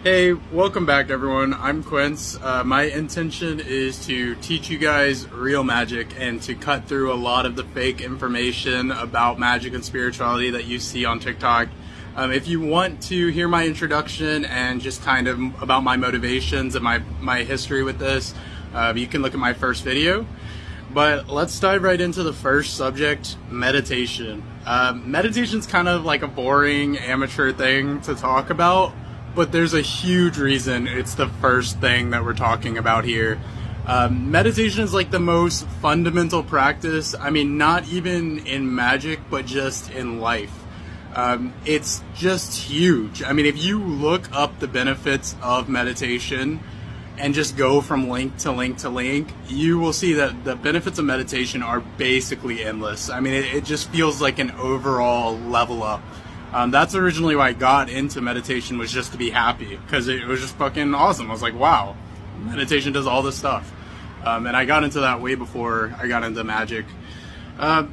Hey, welcome back everyone. I'm Quince. My intention is to teach you guys real magic and to cut through a lot of the fake information about magic and spirituality that you see on TikTok. If you want to hear my introduction and just kind of about my motivations and my history with this, you can look at my first video. But let's dive right into the first subject, meditation. Meditation's kind of like a boring amateur thing to talk about, but there's a huge reason it's the first thing that we're talking about here. Meditation is like the most fundamental practice. I mean, not even in magic, but just in life. It's just huge. I mean, if you look up the benefits of meditation and just go from link to link to link, you will see that the benefits of meditation are basically endless. I mean, it just feels like an overall level up. That's originally why I got into meditation, was just to be happy, because it was just fucking awesome. I was like, wow, meditation does all this stuff. And I got into that way before I got into magic. I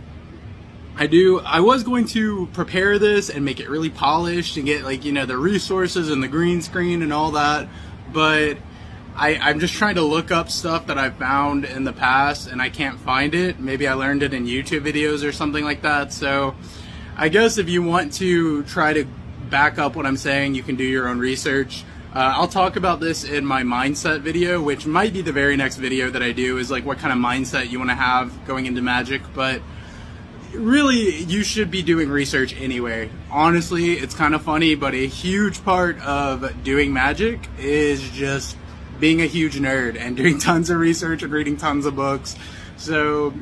was going to prepare this and make it really polished and get the resources and the green screen and all that, but I'm just trying to look up stuff that I've found in the past and I can't find it. Maybe I learned it in YouTube videos or something like that. So I guess if you want to try to back up what I'm saying, you can do your own research. I'll talk about this in my mindset video, which might be the very next video that I do, is like what kind of mindset you want to have going into magic. But really, you should be doing research anyway. Honestly, it's kind of funny, but a huge part of doing magic is just being a huge nerd and doing tons of research and reading tons of books. So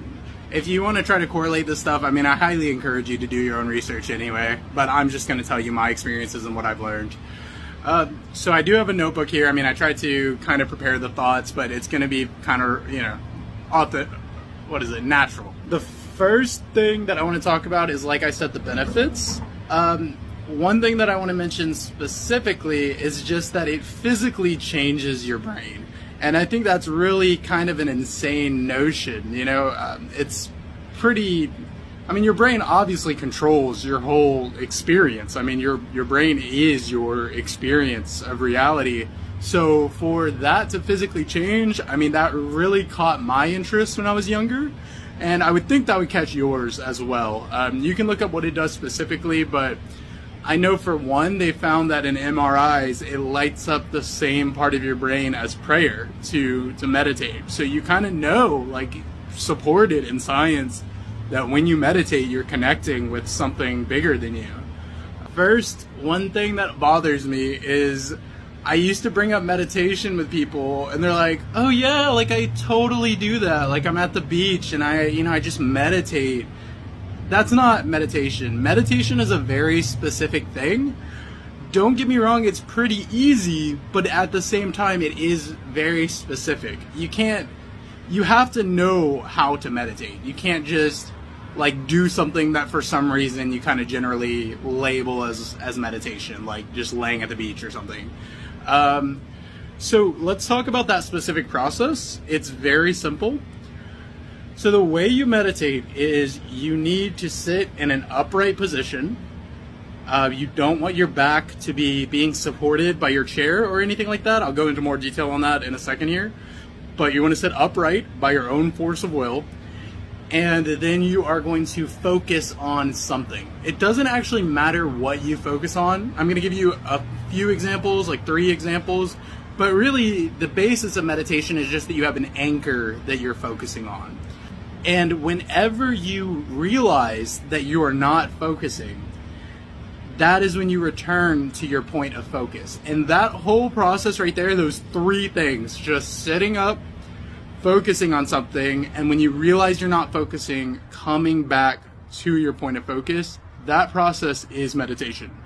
if you want to try to correlate this stuff, I mean, I highly encourage you to do your own research anyway, but I'm just going to tell you my experiences and what I've learned. So I do have a notebook here. I mean, I try to kind of prepare the thoughts, but it's going to be kind of, natural. The first thing that I want to talk about is, like I said, the benefits. One thing that I want to mention specifically is just that it physically changes your brain. And I think that's really kind of an insane notion. It's pretty, your brain obviously controls your whole experience. I mean, your brain is your experience of reality. So for that to physically change, I mean, that really caught my interest when I was younger. And I would think that would catch yours as well. You can look up what it does specifically, but I know for one, they found that in MRIs, it lights up the same part of your brain as prayer to meditate. So you kind of know, supported in science, that when you meditate, you're connecting with something bigger than you. First, one thing that bothers me is I used to bring up meditation with people and they're like, oh yeah, I totally do that. I'm at the beach and I just meditate. That's not meditation. Meditation is a very specific thing. Don't get me wrong, it's pretty easy, but at the same time, it is very specific. You have to know how to meditate. You can't just do something that for some reason you kind of generally label as meditation, like just laying at the beach or something. So let's talk about that specific process. It's very simple. So the way you meditate is you need to sit in an upright position. You don't want your back to be being supported by your chair or anything like that. I'll go into more detail on that in a second here. But you want to sit upright by your own force of will. And then you are going to focus on something. It doesn't actually matter what you focus on. I'm going to give you a few examples, 3 examples. But really, the basis of meditation is just that you have an anchor that you're focusing on. And whenever you realize that you are not focusing, that is when you return to your point of focus. And that whole process right there, those 3 things, just sitting up, focusing on something, and when you realize you're not focusing, coming back to your point of focus, that process is meditation.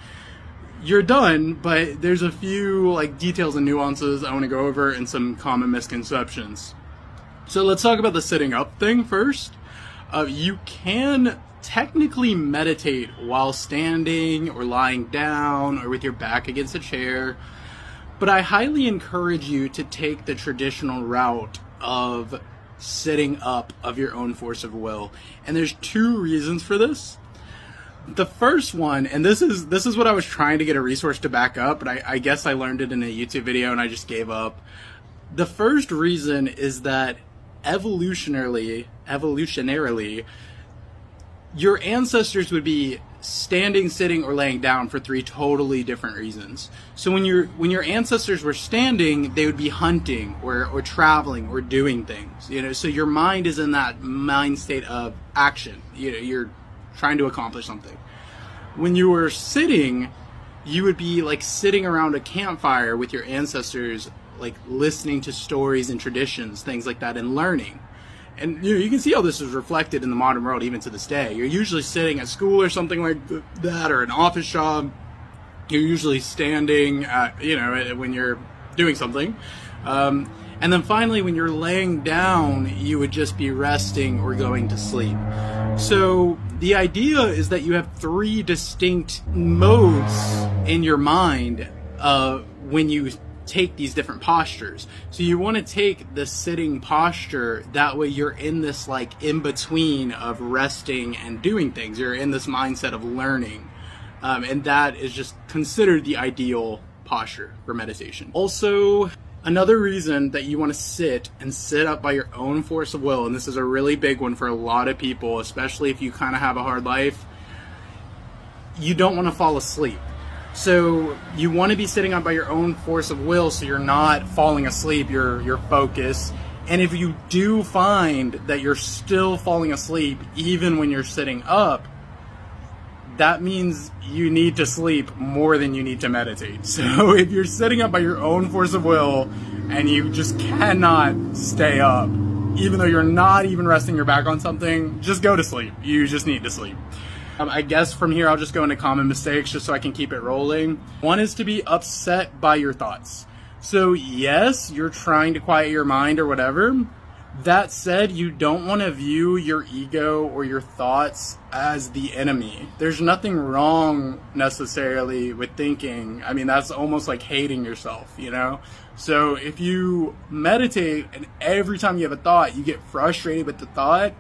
You're done, but there's a few details and nuances I want to go over and some common misconceptions. So let's talk about the sitting up thing first. You can technically meditate while standing or lying down or with your back against a chair, but I highly encourage you to take the traditional route of sitting up of your own force of will. And there's 2 reasons for this. The first one, and this is what I was trying to get a resource to back up, but I guess I learned it in a YouTube video and I just gave up. The first reason is that evolutionarily, your ancestors would be standing, sitting, or laying down for three totally different reasons. So when your ancestors were standing, they would be hunting or traveling or doing things. So your mind is in that mind state of action. You're trying to accomplish something. When you were sitting, you would be like sitting around a campfire with your ancestors, like listening to stories and traditions, things like that, and learning. And you can see how this is reflected in the modern world even to this day. You're usually sitting at school or something like that, or an office job. You're usually standing, when you're doing something. And then finally, when you're laying down, you would just be resting or going to sleep. So the idea is that you have three distinct modes in your mind when you take these different postures. So you want to take the sitting posture, that way you're in this like in between of resting and doing things. You're in this mindset of learning, and that is just considered the ideal posture for meditation. Also, another reason that you want to sit up by your own force of will, and this is a really big one for a lot of people, especially if you kind of have a hard life, you don't want to fall asleep. So you want to be sitting up by your own force of will, so you're not falling asleep, you're focused. And if you do find that you're still falling asleep even when you're sitting up, that means you need to sleep more than you need to meditate. So if you're sitting up by your own force of will and you just cannot stay up, even though you're not even resting your back on something, just go to sleep. You just need to sleep. I guess from here I'll just go into common mistakes just so I can keep it rolling. One is to be upset by your thoughts. So yes, you're trying to quiet your mind or whatever. That said, you don't want to view your ego or your thoughts as the enemy. There's nothing wrong necessarily with thinking. I mean, that's almost like hating yourself, So if you meditate and every time you have a thought, you get frustrated with the thought,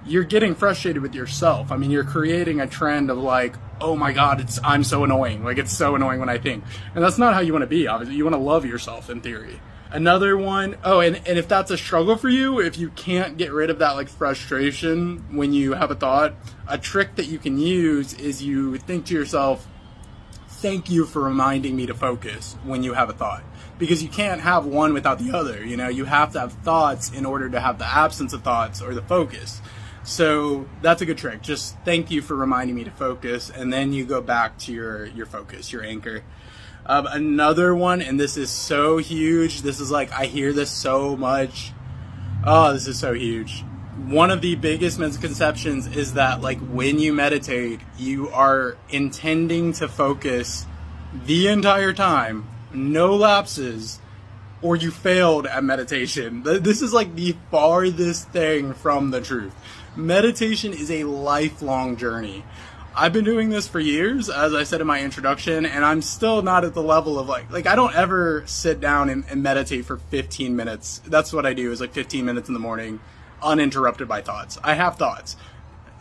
you're getting frustrated with yourself. I mean, you're creating a trend of like, oh my God, I'm so annoying. Like, it's so annoying when I think. And that's not how you want to be, obviously. You want to love yourself in theory. Another one, and if that's a struggle for you, if you can't get rid of that like frustration when you have a thought, a trick that you can use is you think to yourself, thank you for reminding me to focus when you have a thought. Because you can't have one without the other. You have to have thoughts in order to have the absence of thoughts or the focus. So that's a good trick. Just thank you for reminding me to focus, and then you go back to your focus, your anchor. Another one, and this is so huge. This is like, I hear this so much. Oh, this is so huge. One of the biggest misconceptions is that like when you meditate, you are intending to focus the entire time, no lapses, or you failed at meditation. This is like the farthest thing from the truth. Meditation is a lifelong journey. I've been doing this for years, as I said in my introduction, and I'm still not at the level of like I don't ever sit down and meditate for 15 minutes. That's what I do, is like 15 minutes in the morning, uninterrupted by thoughts. I have thoughts.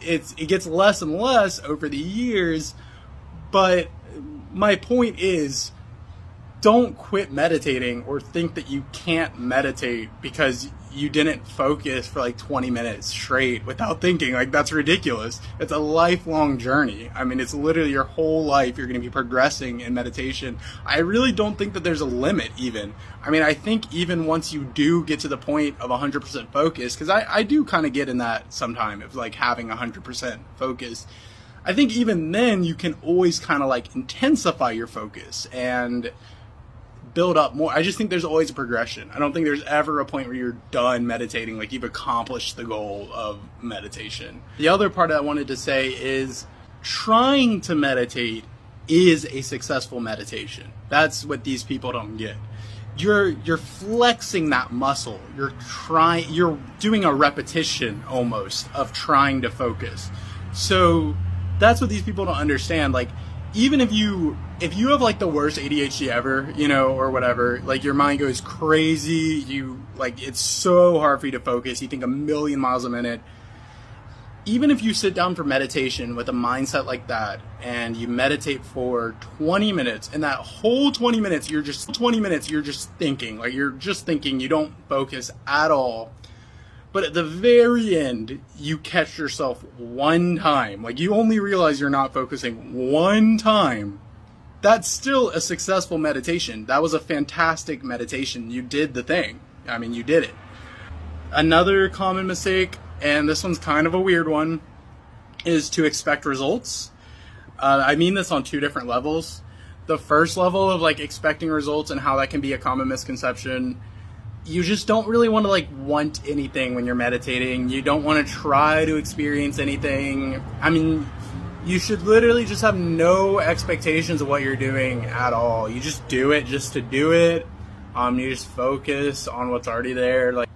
It gets less and less over the years, but my point is, don't quit meditating or think that you can't meditate because you didn't focus for like 20 minutes straight without thinking. Like, that's ridiculous. It's a lifelong journey. I mean, it's literally your whole life you're going to be progressing in meditation. I really don't think that there's a limit even. I mean, I think even once you do get to the point of 100% focus, because I do kind of get in that sometime of like having 100% focus, I think even then you can always kind of like intensify your focus and build up more. I just think there's always a progression. I don't think there's ever a point where you're done meditating, like you've accomplished the goal of meditation. The other part I wanted to say is trying to meditate is a successful meditation. That's what these people don't get. You're flexing that muscle. You're doing a repetition almost of trying to focus. So that's what these people don't understand. Like, even if you have like the worst ADHD ever, or whatever, like your mind goes crazy, it's so hard for you to focus, you think a million miles a minute, even if you sit down for meditation with a mindset like that and you meditate for 20 minutes, and that whole 20 minutes you're just thinking, like you're just thinking, you don't focus at all. But at the very end, you catch yourself one time, like you only realize you're not focusing one time. That's still a successful meditation. That was a fantastic meditation. You did the thing. I mean, you did it. Another common mistake, and this one's kind of a weird one, is to expect results. I mean this on two different levels. The first level of like expecting results and how that can be a common misconception. You just don't really want to like want anything when you're meditating. You don't want to try to experience anything. I mean, you should literally just have no expectations of what you're doing at all. You just do it just to do it. You just focus on what's already there. Like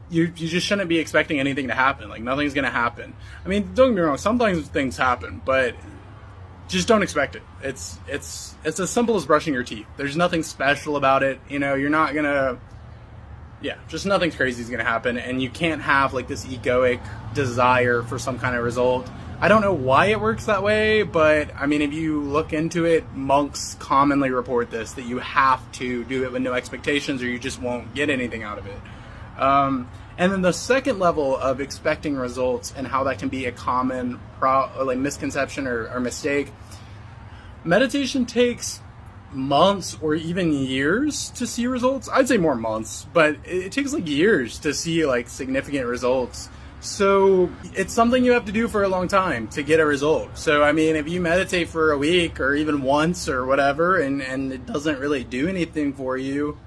you just shouldn't be expecting anything to happen. Like nothing's gonna happen. I mean, don't get me wrong, sometimes things happen, but just don't expect it. It's as simple as brushing your teeth. There's nothing special about it. You know, you're not gonna, just nothing crazy is gonna happen, and you can't have like this egoic desire for some kind of result. I don't know why it works that way, but I mean, if you look into it, monks commonly report this, that you have to do it with no expectations or you just won't get anything out of it. And then the second level of expecting results and how that can be a common misconception or mistake, meditation takes months or even years to see results. I'd say more months, but it takes like years to see like significant results. So it's something you have to do for a long time to get a result. So, I mean, if you meditate for a week or even once or whatever, and it doesn't really do anything for you,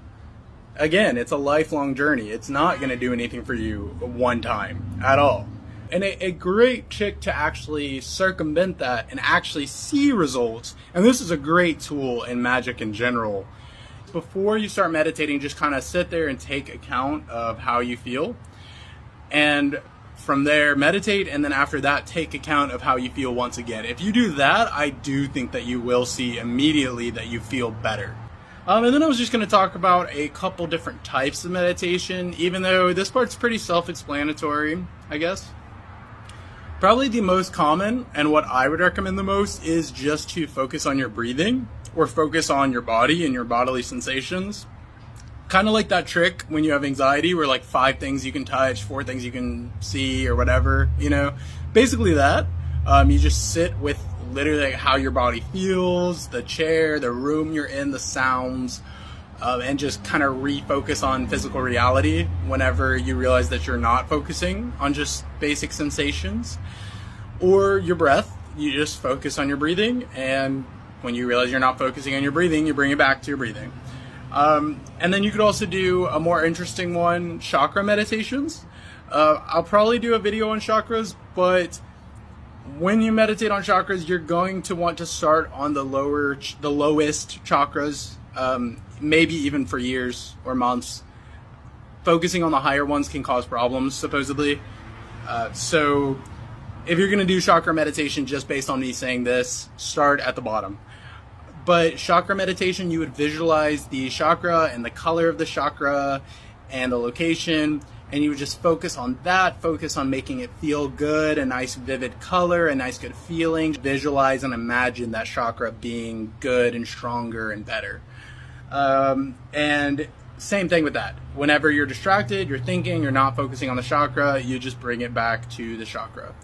again, it's a lifelong journey. It's not going to do anything for you one time at all. And a great trick to actually circumvent that and actually see results, and this is a great tool in magic in general, before you start meditating, just kind of sit there and take account of how you feel. And from there, meditate, and then after that, take account of how you feel once again. If you do that, I do think that you will see immediately that you feel better. And then I was just going to talk about a couple different types of meditation, even though this part's pretty self-explanatory, I guess. Probably the most common, and what I would recommend the most, is just to focus on your breathing, or focus on your body and your bodily sensations. Kind of like that trick when you have anxiety where like 5 things you can touch, 4 things you can see or whatever, you know, basically that. You just sit with literally like how your body feels, the chair, the room you're in, the sounds, and just kind of refocus on physical reality whenever you realize that you're not focusing on just basic sensations. Or your breath, you just focus on your breathing, and when you realize you're not focusing on your breathing, you bring it back to your breathing. And then you could also do a more interesting one, chakra meditations. I'll probably do a video on chakras, but when you meditate on chakras, you're going to want to start on the lowest chakras, maybe even for years or months. Focusing on the higher ones can cause problems, supposedly. So if you're going to do chakra meditation just based on me saying this, start at the bottom. But chakra meditation, you would visualize the chakra and the color of the chakra and the location, and you would just focus on that, focus on making it feel good, a nice vivid color, a nice good feeling. Visualize and imagine that chakra being good and stronger and better. And same thing with that. Whenever you're distracted, you're thinking, you're not focusing on the chakra, you just bring it back to the chakra.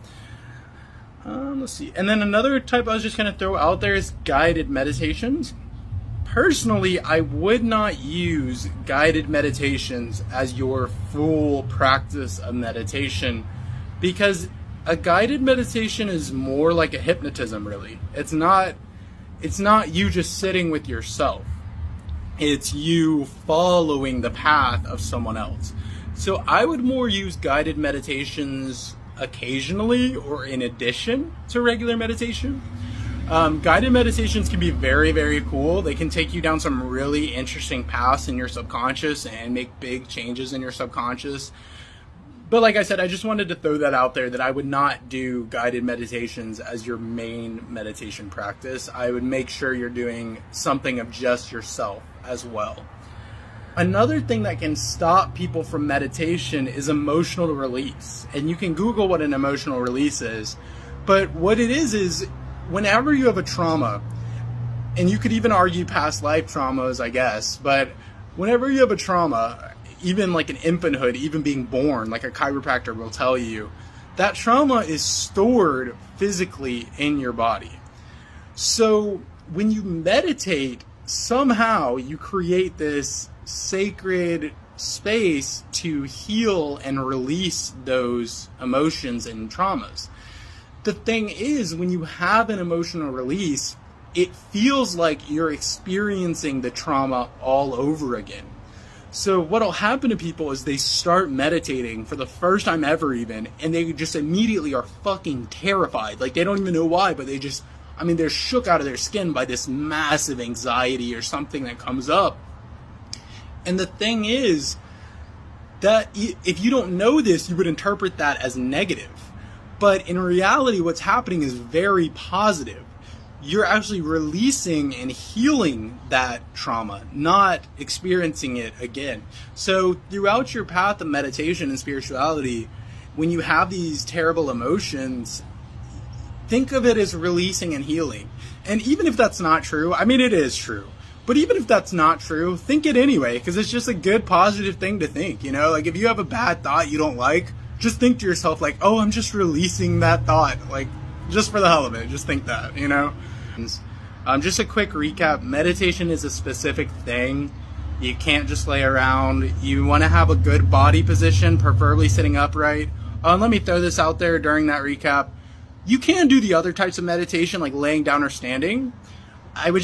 Let's see. And then another type I was just going to throw out there is guided meditations. Personally, I would not use guided meditations as your full practice of meditation, because a guided meditation is more like a hypnotism, really. It's not you just sitting with yourself. It's you following the path of someone else. So I would more use guided meditations occasionally or in addition to regular meditation. Guided meditations can be very, very cool. They can take you down some really interesting paths in your subconscious and make big changes in your subconscious. But like I said, I just wanted to throw that out there, that I would not do guided meditations as your main meditation practice. I would make sure you're doing something of just yourself as well. Another thing that can stop people from meditation is emotional release. And you can Google what an emotional release is. But what it is whenever you have a trauma, and you could even argue past life traumas, I guess, but whenever you have a trauma, even like an infanthood, even being born, like a chiropractor will tell you, that trauma is stored physically in your body. So when you meditate, somehow you create this sacred space to heal and release those emotions and traumas. The thing is, when you have an emotional release, it feels like you're experiencing the trauma all over again. So what'll happen to people is they start meditating for the first time ever even, and they just immediately are fucking terrified. Like, they don't even know why, but they're shook out of their skin by this massive anxiety or something that comes up. And the thing is that if you don't know this, you would interpret that as negative. But in reality, what's happening is very positive. You're actually releasing and healing that trauma, not experiencing it again. So throughout your path of meditation and spirituality, when you have these terrible emotions, think of it as releasing and healing. And even if that's not true, I mean, it is true. But even if that's not true, think it anyway, because it's just a good, positive thing to think, you know? Like, if you have a bad thought you don't like, just think to yourself, like, oh, I'm just releasing that thought. Like, just for the hell of it, just think that, you know? Just a quick recap. Meditation is a specific thing. You can't just lay around. You want to have a good body position, preferably sitting upright. Let me throw this out there during that recap. You can do the other types of meditation, like laying down or standing. I would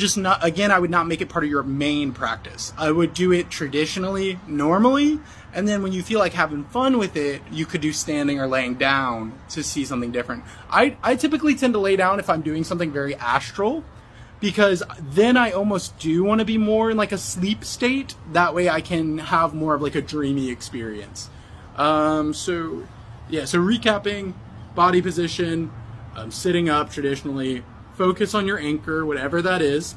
not make it part of your main practice. I would do it traditionally, normally, and then when you feel like having fun with it, you could do standing or laying down to see something different. I typically tend to lay down if I'm doing something very astral, because then I almost do want to be more in like a sleep state. That way I can have more of like a dreamy experience. So recapping: body position, sitting up traditionally, focus on your anchor, whatever that is.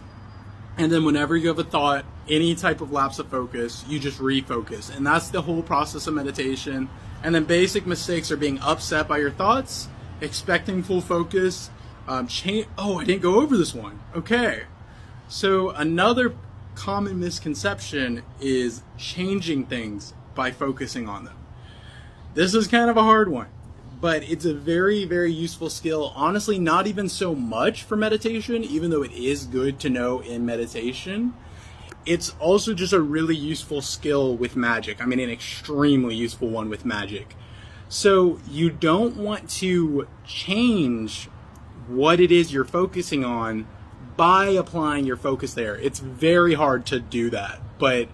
And then whenever you have a thought, any type of lapse of focus, you just refocus. And that's the whole process of meditation. And then basic mistakes are being upset by your thoughts, expecting full focus. I didn't go over this one. Okay. So another common misconception is changing things by focusing on them. This is kind of a hard one, but it's a very, very useful skill. Honestly, not even so much for meditation, even though it is good to know in meditation. It's also just a really useful skill with magic. I mean, an extremely useful one with magic. So you don't want to change what it is you're focusing on by applying your focus there. It's very hard to do that. But,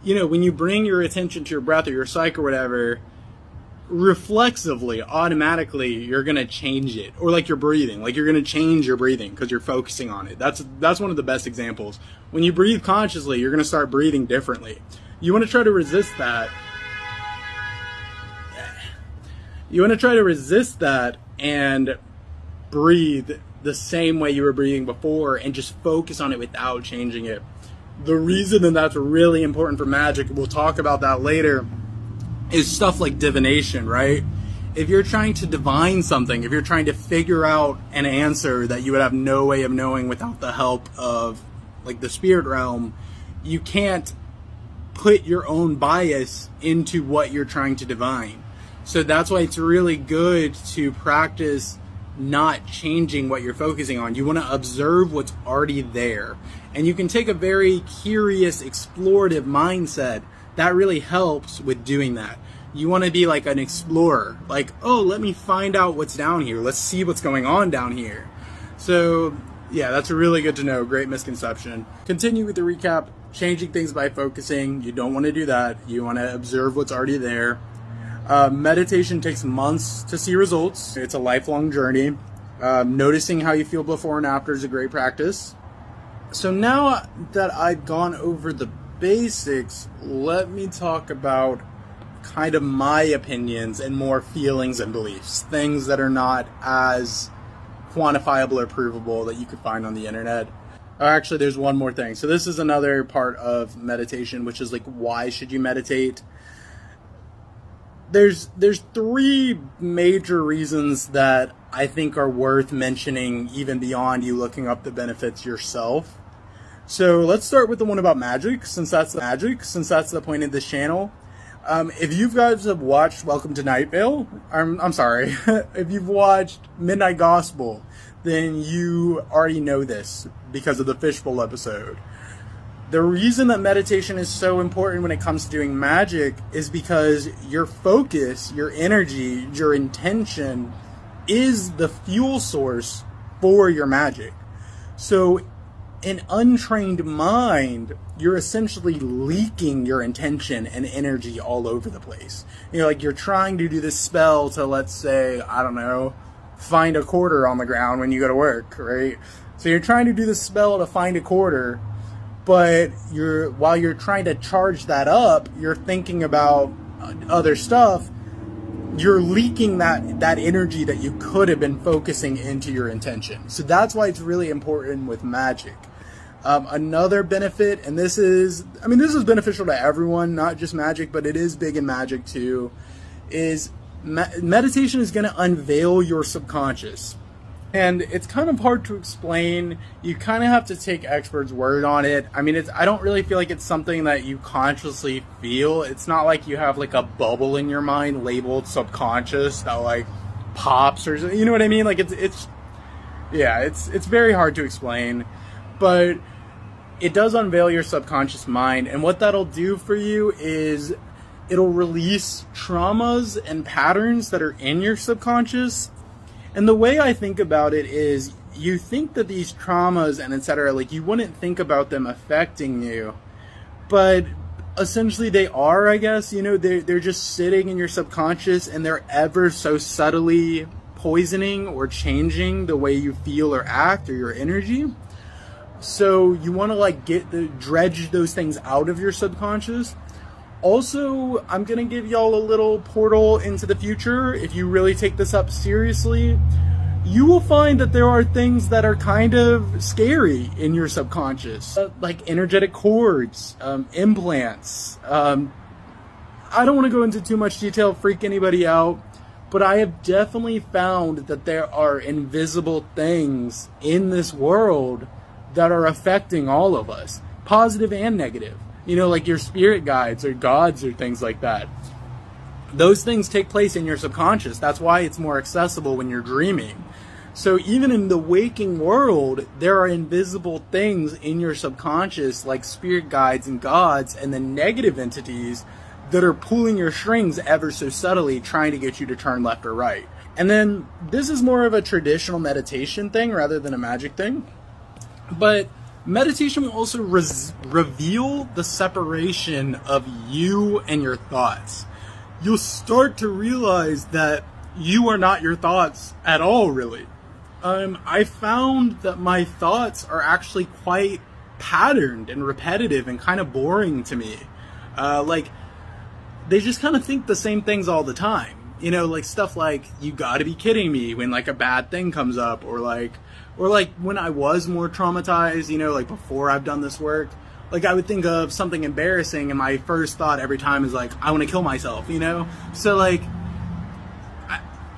you know, when you bring your attention to your breath or your psyche or whatever, reflexively, automatically, you're going to change it. Or like your breathing, like you're going to change your breathing because you're focusing on it. That's one of the best examples. When you breathe consciously, you're going to start breathing differently. You want to try to resist that. And breathe the same way you were breathing before and just focus on it without changing it. The reason that that's really important for magic, we'll talk about that later, is stuff like divination, right? If you're trying to divine something, if you're trying to figure out an answer that you would have no way of knowing without the help of like the spirit realm, you can't put your own bias into what you're trying to divine. So that's why it's really good to practice not changing what you're focusing on. You want to observe what's already there. And you can take a very curious, explorative mindset. That really helps with doing that. You want to be like an explorer. Like, oh, let me find out what's down here. Let's see what's going on down here. So, yeah, that's really good to know. Great misconception. Continue with the recap. Changing things by focusing. You don't want to do that. You want to observe what's already there. Meditation takes months to see results. It's a lifelong journey. Noticing how you feel before and after is a great practice. So now that I've gone over the basics, let me talk about kind of my opinions and more feelings and beliefs. Things that are not as quantifiable or provable that you could find on the internet. Oh, actually, there's one more thing. So this is another part of meditation, which is like, why should you meditate? There's three major reasons that I think are worth mentioning, even beyond you looking up the benefits yourself. So let's start with the one about magic, since that's the point of this channel. If you guys have watched Welcome to Night Vale, I'm sorry, if you've watched Midnight Gospel, then you already know this because of the fishbowl episode. The reason that meditation is so important when it comes to doing magic is because your focus, your energy, your intention is the fuel source for your magic. So an untrained mind, you're essentially leaking your intention and energy all over the place. You know, like you're trying to do this spell to, let's say, I don't know, find a quarter on the ground when you go to work, right? So you're trying to do this spell to find a quarter, but while you're trying to charge that up, you're thinking about other stuff. You're leaking that energy that you could have been focusing into your intention. So that's why it's really important with magic. Another benefit, and this is beneficial to everyone, not just magic, but it is big in magic too, is meditation is going to unveil your subconscious. And it's kind of hard to explain. You kind of have to take experts' word on it. I mean, I don't really feel like it's something that you consciously feel. It's not like you have like a bubble in your mind labeled subconscious that like pops or, you know what I mean? Like it's very hard to explain, but it does unveil your subconscious mind. And what that'll do for you is it'll release traumas and patterns that are in your subconscious. And the way I think about it is, you think that these traumas and etc., like you wouldn't think about them affecting you, but essentially they are, I guess. You know, they're just sitting in your subconscious, and they're ever so subtly poisoning or changing the way you feel or act or your energy. So you want to like dredge those things out of your subconscious. Also, I'm going to give y'all a little portal into the future. If you really take this up seriously, you will find that there are things that are kind of scary in your subconscious, like energetic cords, implants. I don't want to go into too much detail, freak anybody out, but I have definitely found that there are invisible things in this world that are affecting all of us, positive and negative. You know, like your spirit guides or gods or things like that. Those things take place in your subconscious. That's why it's more accessible when you're dreaming. So even in the waking world, there are invisible things in your subconscious, like spirit guides and gods, and the negative entities that are pulling your strings ever so subtly, trying to get you to turn left or right. And then this is more of a traditional meditation thing rather than a magic thing. But meditation will also reveal the separation of you and your thoughts. You'll start to realize that you are not your thoughts at all, really. I found that my thoughts are actually quite patterned and repetitive and kind of boring to me. Like, they just kind of think the same things all the time. You know, like stuff like, you gotta be kidding me, when like a bad thing comes up, or like when I was more traumatized, you know, like before I've done this work, like I would think of something embarrassing and my first thought every time is like, I want to kill myself, you know? So like,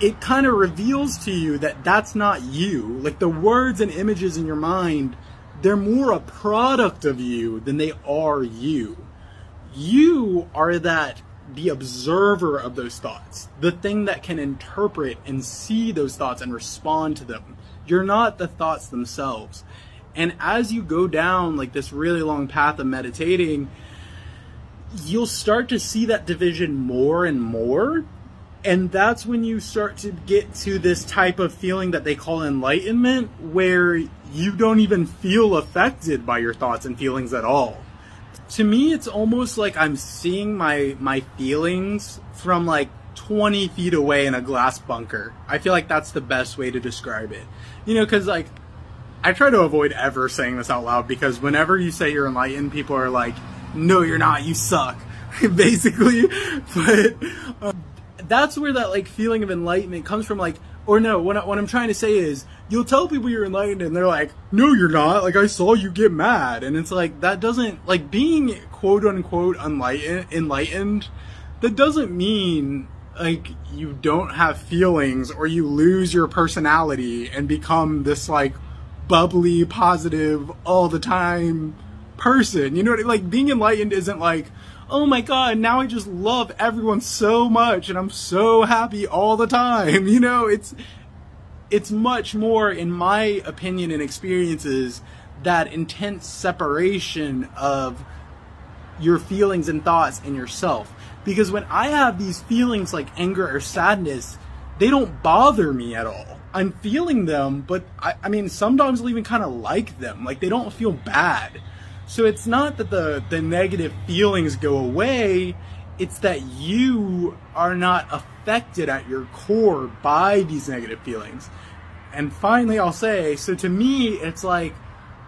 it kind of reveals to you that that's not you. Like the words and images in your mind, they're more a product of you than they are you. You are the observer of those thoughts, the thing that can interpret and see those thoughts and respond to them. You're not the thoughts themselves. And as you go down like this really long path of meditating, you'll start to see that division more and more. And that's when you start to get to this type of feeling that they call enlightenment, where you don't even feel affected by your thoughts and feelings at all. To me, it's almost like I'm seeing my feelings from like 20 feet away in a glass bunker. I feel like that's the best way to describe it. You know, because like, I try to avoid ever saying this out loud, because whenever you say you're enlightened, people are like, no, you're not, you suck, basically. But that's where that like feeling of enlightenment comes from. Like, Or no, what I'm trying to say is, you'll tell people you're enlightened and they're like, no, you're not. Like, I saw you get mad. And it's like, that doesn't, like, being quote unquote enlightened, that doesn't mean, like, you don't have feelings or you lose your personality and become this, like, bubbly, positive, all the time person. You know what I mean? Like, being enlightened isn't like, oh my god, now I just love everyone so much and I'm so happy all the time. You know, it's much more, in my opinion and experiences, that intense separation of your feelings and thoughts and yourself. Because when I have these feelings like anger or sadness, they don't bother me at all. I'm feeling them, but I mean, sometimes I'll even kind of like them. Like, they don't feel bad. So it's not that the negative feelings go away, it's that you are not affected at your core by these negative feelings. And finally, I'll say, so to me, it's like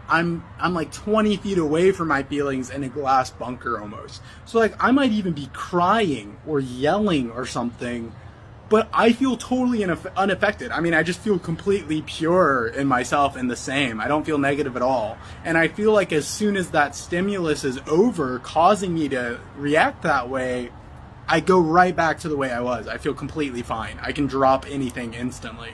I'm like 20 feet away from my feelings in a glass bunker almost. So like, I might even be crying or yelling or something, but I feel totally unaffected. I mean, I just feel completely pure in myself and the same. I don't feel negative at all. And I feel like as soon as that stimulus is over, causing me to react that way, I go right back to the way I was. I feel completely fine. I can drop anything instantly.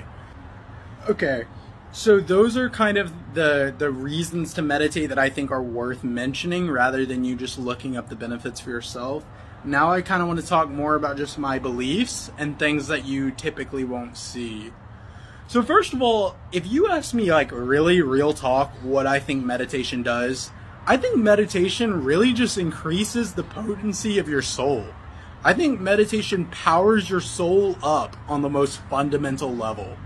Okay, so those are kind of the reasons to meditate that I think are worth mentioning, rather than you just looking up the benefits for yourself. Now I kind of want to talk more about just my beliefs and things that you typically won't see. So first of all, if you ask me, like, really real talk what I think meditation does, I think meditation really just increases the potency of your soul. I think meditation powers your soul up on the most fundamental level.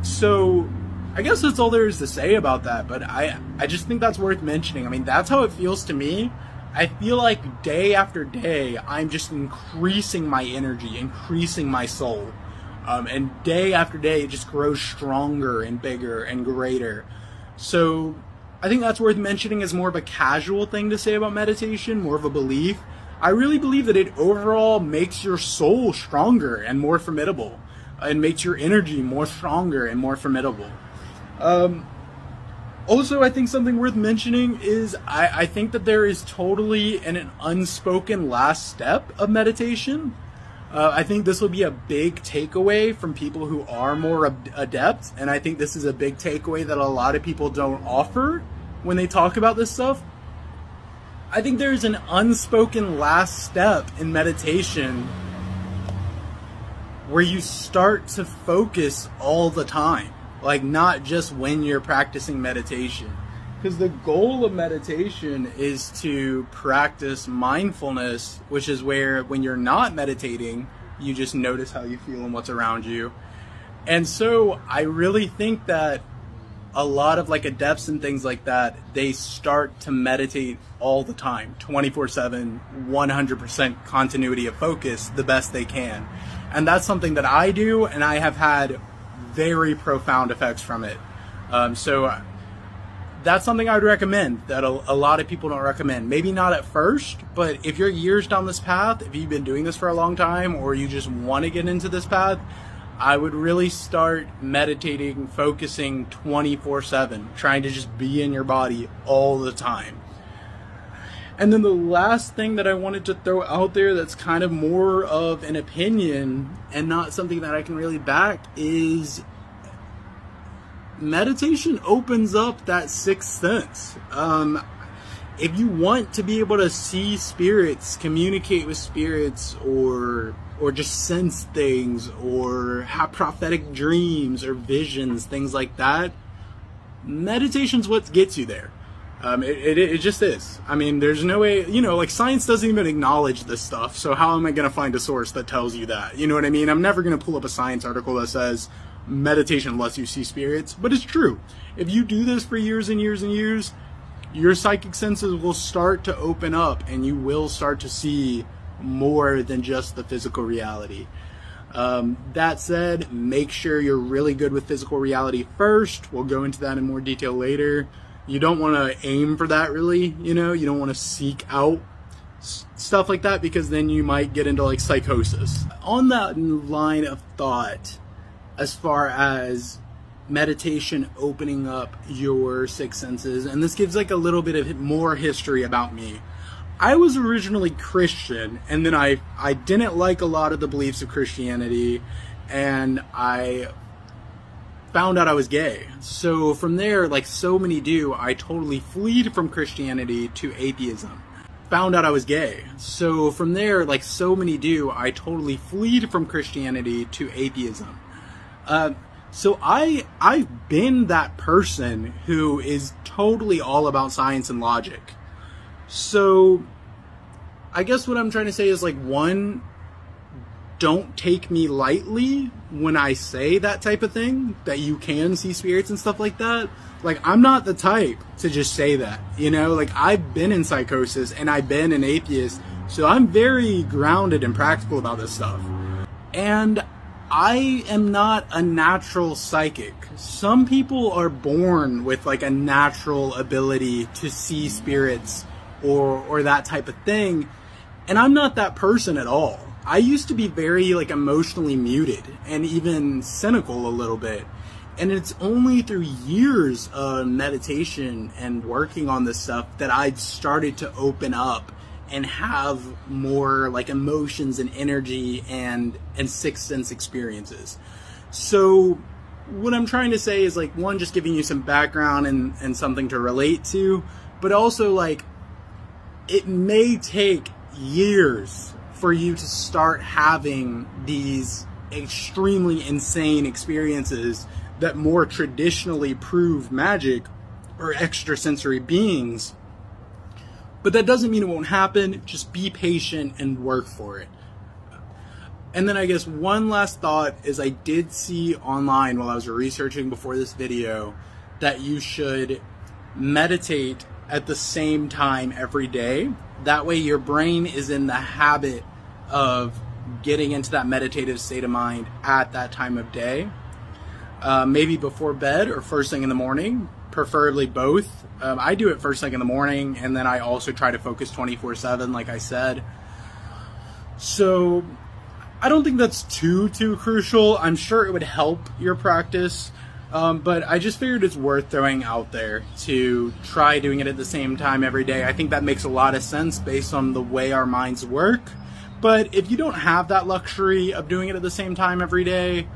So I guess that's all there is to say about that, but I just think that's worth mentioning. I mean, that's how it feels to me. I feel like day after day, I'm just increasing my energy, increasing my soul. And day after day, it just grows stronger and bigger and greater. So I think that's worth mentioning as more of a casual thing to say about meditation, more of a belief. I really believe that it overall makes your soul stronger and more formidable, and makes your energy more stronger and more formidable. Also, I think something worth mentioning is I think that there is totally an unspoken last step of meditation. I think this will be a big takeaway from people who are more adept, and I think this is a big takeaway that a lot of people don't offer when they talk about this stuff. I think there's an unspoken last step in meditation where you start to focus all the time. Like, not just when you're practicing meditation. Because the goal of meditation is to practice mindfulness, which is where, when you're not meditating, you just notice how you feel and what's around you. And so I really think that a lot of, like, adepts and things like that, they start to meditate all the time, 24/7, 100% continuity of focus, the best they can. And that's something that I do, and I have had very profound effects from it. So that's something I would recommend that a lot of people don't recommend. Maybe not at first, but if you're years down this path, if you've been doing this for a long time, or you just want to get into this path, I would really start meditating, focusing 24/7, trying to just be in your body all the time. And then the last thing that I wanted to throw out there that's kind of more of an opinion and not something that I can really back is meditation opens up that sixth sense. If you want to be able to see spirits, communicate with spirits, or just sense things, or have prophetic dreams or visions, things like that, meditation's what gets you there. It just is. I mean, there's no way, like, science doesn't even acknowledge this stuff, so how am I going to find a source that tells you that? You know what I mean? I'm never going to pull up a science article that says meditation lets you see spirits, but it's true. If you do this for years and years and years, your psychic senses will start to open up, and you will start to see more than just the physical reality. That said, make sure you're really good with physical reality first. We'll go into that in more detail later. You don't want to aim for that, really, you don't want to seek out stuff like that, because then you might get into, like, psychosis. On that line of thought, as far as meditation opening up your sixth senses. And this gives like a little bit of more history about me. I was originally Christian, and then I didn't like a lot of the beliefs of Christianity, and I found out I was gay. So from there, like so many do, I totally fled from Christianity to atheism. Found out I was gay. So from there, like so many do, I totally fled from Christianity to atheism. So I've been that person who is totally all about science and logic. So I guess what I'm trying to say is, like, one, don't take me lightly when I say that type of thing, that you can see spirits and stuff like that. Like, I'm not the type to just say that, you know? Like, I've been in psychosis and I've been an atheist, so I'm very grounded and practical about this stuff. And I am not a natural psychic. Some people are born with like a natural ability to see spirits or that type of thing. And I'm not that person at all. I used to be very like emotionally muted and even cynical a little bit. And it's only through years of meditation and working on this stuff that I've started to open up and have more like emotions and energy and sixth sense experiences. So what I'm trying to say is, like, one, just giving you some background and something to relate to, but also, like, it may take years for you to start having these extremely insane experiences that more traditionally prove magic or extrasensory beings. But that doesn't mean it won't happen. Just be patient and work for it. And then I guess one last thought is, I did see online while I was researching before this video that you should meditate at the same time every day. That way your brain is in the habit of getting into that meditative state of mind at that time of day. Maybe before bed or first thing in the morning, preferably both. I do it first thing in the morning, and then I also try to focus 24/7, like I said. So I don't think that's too crucial. I'm sure it would help your practice, but I just figured it's worth throwing out there to try doing it at the same time every day. I think that makes a lot of sense based on the way our minds work. But if you don't have that luxury of doing it at the same time every day,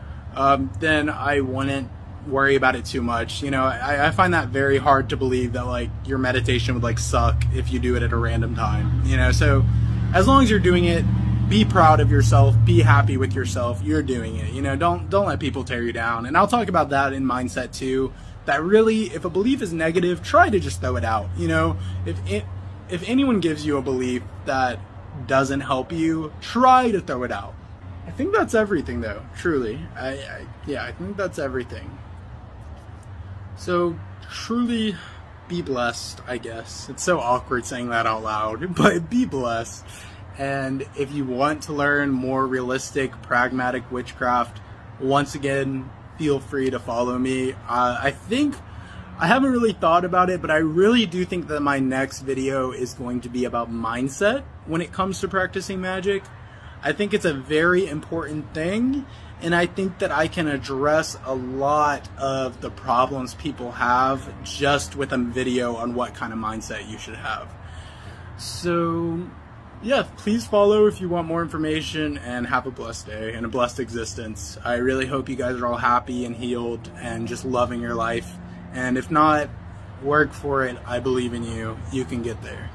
then I wouldn't worry about it too much. You know, I find that very hard to believe that like your meditation would like suck if you do it at a random time, you know. So as long as you're doing it, be proud of yourself, be happy with yourself, you're doing it, you know. Don't let people tear you down. And I'll talk about that in mindset too, that really, if a belief is negative, try to just throw it out, you know. If anyone gives you a belief that doesn't help you, try to throw it out. I think that's everything though, truly. I think that's everything. So truly be blessed, I guess. It's so awkward saying that out loud, but be blessed. And if you want to learn more realistic, pragmatic witchcraft, once again, feel free to follow me. I think, I haven't really thought about it, but I really do think that my next video is going to be about mindset when it comes to practicing magic. I think it's a very important thing, and I think that I can address a lot of the problems people have just with a video on what kind of mindset you should have. So yeah, please follow if you want more information, and have a blessed day and a blessed existence. I really hope you guys are all happy and healed and just loving your life. And if not, work for it. I believe in you. You can get there.